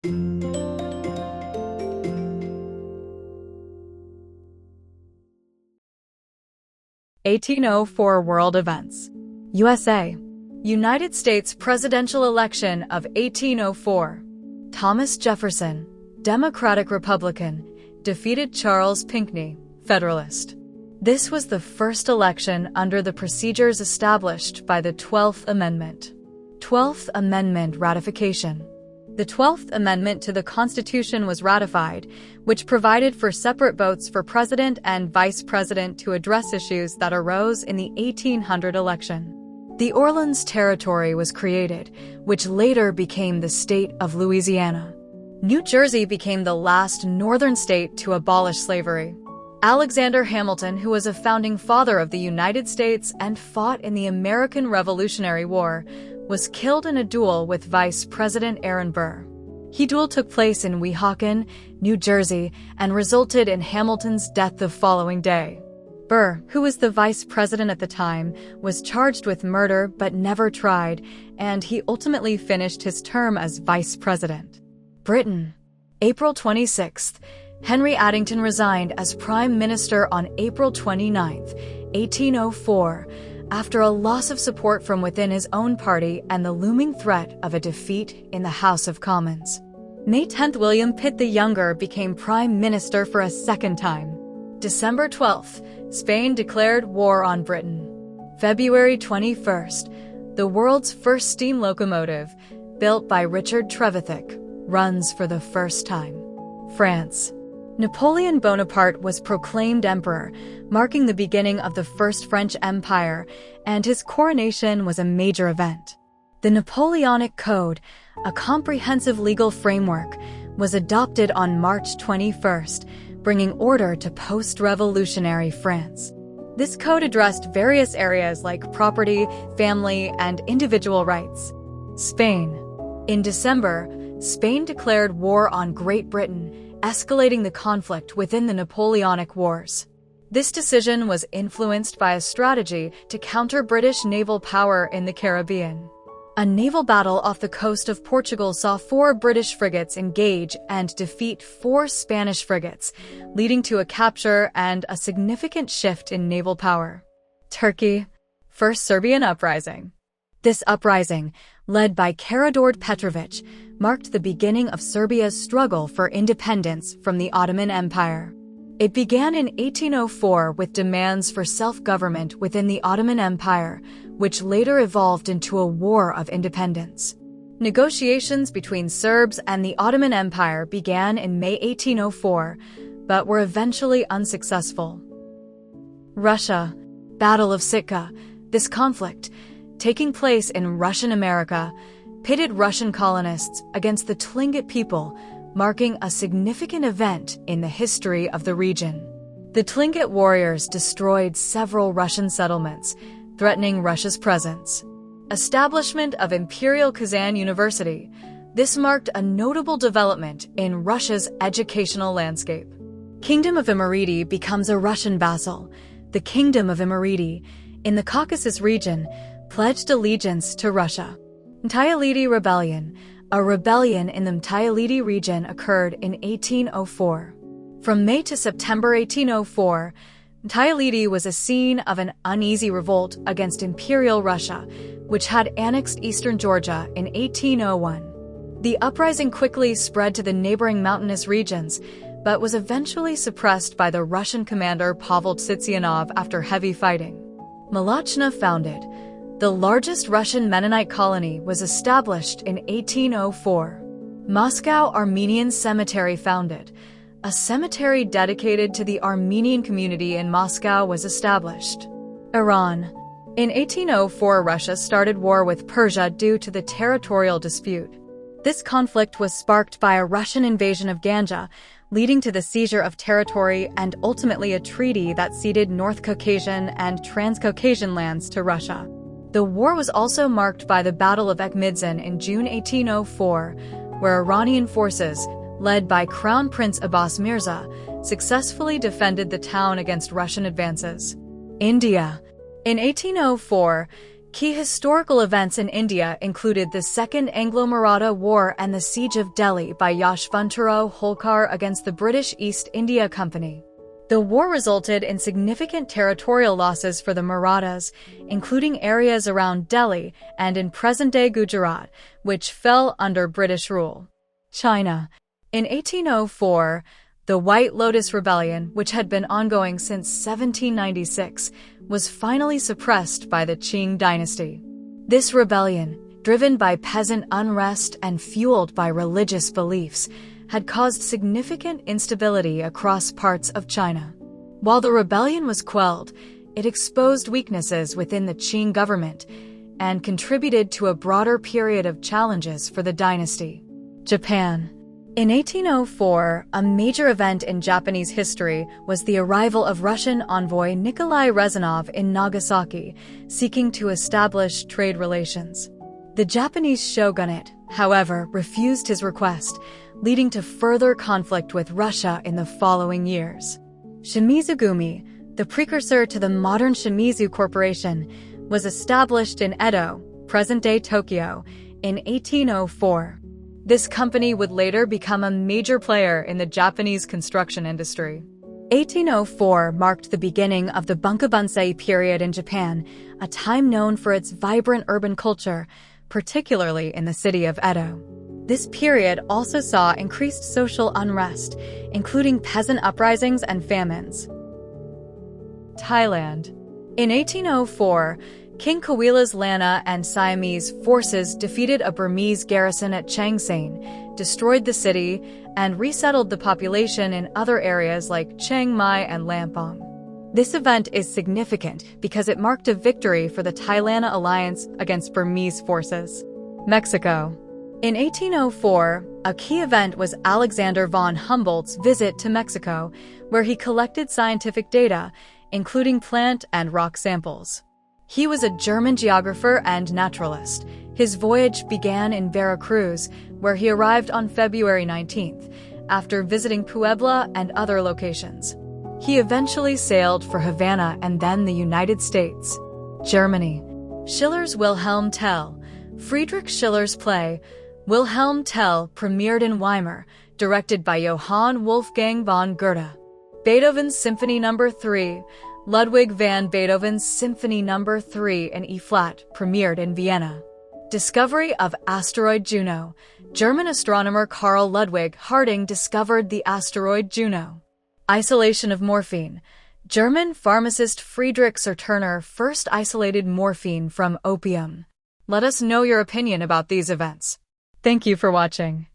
1804 World Events. USA. United States presidential election of 1804. Thomas Jefferson, Democratic Republican, defeated Charles Pinckney, Federalist. This was the first election under the procedures established by the 12th Amendment. 12th Amendment Ratification. The 12th Amendment to the Constitution was ratified, which provided for separate votes for president and vice president to address issues that arose in the 1800 election. The Orleans Territory was created, which later became the state of Louisiana. New Jersey became the last northern state to abolish slavery. Alexander Hamilton, who was a founding father of the United States and fought in the American Revolutionary War, was killed in a duel with Vice President Aaron Burr. The duel took place in Weehawken, New Jersey, and resulted in Hamilton's death the following day. Burr, who was the vice president at the time, was charged with murder but never tried, and he ultimately finished his term as vice president. Britain. April 26th. Henry Addington resigned as Prime Minister on April 29, 1804, after a loss of support from within his own party and the looming threat of a defeat in the House of Commons. May 10th. William Pitt the Younger became Prime Minister for a second time. December 12th. Spain declared war on Britain. February 21st. The world's first steam locomotive, built by Richard Trevithick, runs for the first time. France. Napoleon Bonaparte was proclaimed emperor, marking the beginning of the First French Empire, and his coronation was a major event. The Napoleonic Code, a comprehensive legal framework, was adopted on March 21st, bringing order to post-revolutionary France. This code addressed various areas like property, family, and individual rights. Spain. In December, Spain declared war on Great Britain, escalating the conflict within the Napoleonic Wars. This decision was influenced by a strategy to counter British naval power in the Caribbean. A naval battle off the coast of Portugal saw 4 British frigates engage and defeat 4 Spanish frigates, leading to a capture and a significant shift in naval power. Turkey. First Serbian Uprising. This uprising, led by Karađorđe Petrović, marked the beginning of Serbia's struggle for independence from the Ottoman Empire. It began in 1804 with demands for self-government within the Ottoman Empire, which later evolved into a war of independence. Negotiations between Serbs and the Ottoman Empire began in May 1804, but were eventually unsuccessful. Russia. Battle of Sitka. This conflict, taking place in Russian America, pitted Russian colonists against the Tlingit people, marking a significant event in the history of the region. The Tlingit warriors destroyed several Russian settlements, threatening Russia's presence. Establishment of Imperial Kazan University. This marked a notable development in Russia's educational landscape. Kingdom of Imereti becomes a Russian vassal. The Kingdom of Imereti, in the Caucasus region, pledged allegiance to Russia. Mtiuleti Rebellion. A rebellion in the Mtiuleti region occurred in 1804. From May to September 1804, Mtiuleti was a scene of an uneasy revolt against Imperial Russia, which had annexed eastern Georgia in 1801. The uprising quickly spread to the neighboring mountainous regions, but was eventually suppressed by the Russian commander Pavel Tsitsyanov after heavy fighting. Molotschna founded. The largest Russian Mennonite colony was established in 1804. Moscow Armenian Cemetery founded. A cemetery dedicated to the Armenian community in Moscow was established. Iran. In 1804, Russia started war with Persia due to the territorial dispute. This conflict was sparked by a Russian invasion of Ganja, leading to the seizure of territory and ultimately a treaty that ceded North Caucasian and Transcaucasian lands to Russia. The war was also marked by the Battle of Ekmidzin in June 1804, where Iranian forces, led by Crown Prince Abbas Mirza, successfully defended the town against Russian advances. India. In 1804, Key historical events in India included the Second Anglo-Maratha War and the Siege of Delhi by Yashvantaro Holkar against the British East India Company. The war resulted in significant territorial losses for the Marathas, including areas around Delhi and in present-day Gujarat, which fell under British rule. China. In 1804, the White Lotus Rebellion, which had been ongoing since 1796, was finally suppressed by the Qing dynasty. This rebellion, driven by peasant unrest and fueled by religious beliefs, had caused significant instability across parts of China. While the rebellion was quelled, it exposed weaknesses within the Qing government and contributed to a broader period of challenges for the dynasty. Japan. In 1804, a major event in Japanese history was the arrival of Russian envoy Nikolai Rezanov in Nagasaki, seeking to establish trade relations. The Japanese shogunate, however, refused his request, leading to further conflict with Russia in the following years. Shimizugumi, the precursor to the modern Shimizu Corporation, was established in Edo, present-day Tokyo, in 1804. This company would later become a major player in the Japanese construction industry. 1804 marked the beginning of the Bunkabunsei period in Japan, a time known for its vibrant urban culture, particularly in the city of Edo. This period also saw increased social unrest, including peasant uprisings and famines. Thailand. In 1804, King Kawila's Lana and Siamese forces defeated a Burmese garrison at Chiang Saen, destroyed the city, and resettled the population in other areas like Chiang Mai and Lampong. This event is significant because it marked a victory for the Thai-Lana alliance against Burmese forces. Mexico. In 1804, a key event was Alexander von Humboldt's visit to Mexico, where he collected scientific data, including plant and rock samples. He was a German geographer and naturalist. His voyage began in Veracruz, where he arrived on February 19th, after visiting Puebla and other locations. He eventually sailed for Havana and then the United States. Germany. Schiller's Wilhelm Tell. Friedrich Schiller's play, Wilhelm Tell, premiered in Weimar, directed by Johann Wolfgang von Goethe. Beethoven's Symphony No. 3, Ludwig van Beethoven's Symphony No. 3 in E-flat, premiered in Vienna. Discovery of asteroid Juno. German astronomer Carl Ludwig Harding discovered the asteroid Juno. Isolation of morphine. German pharmacist Friedrich Serturner first isolated morphine from opium. Let us know your opinion about these events. Thank you for watching.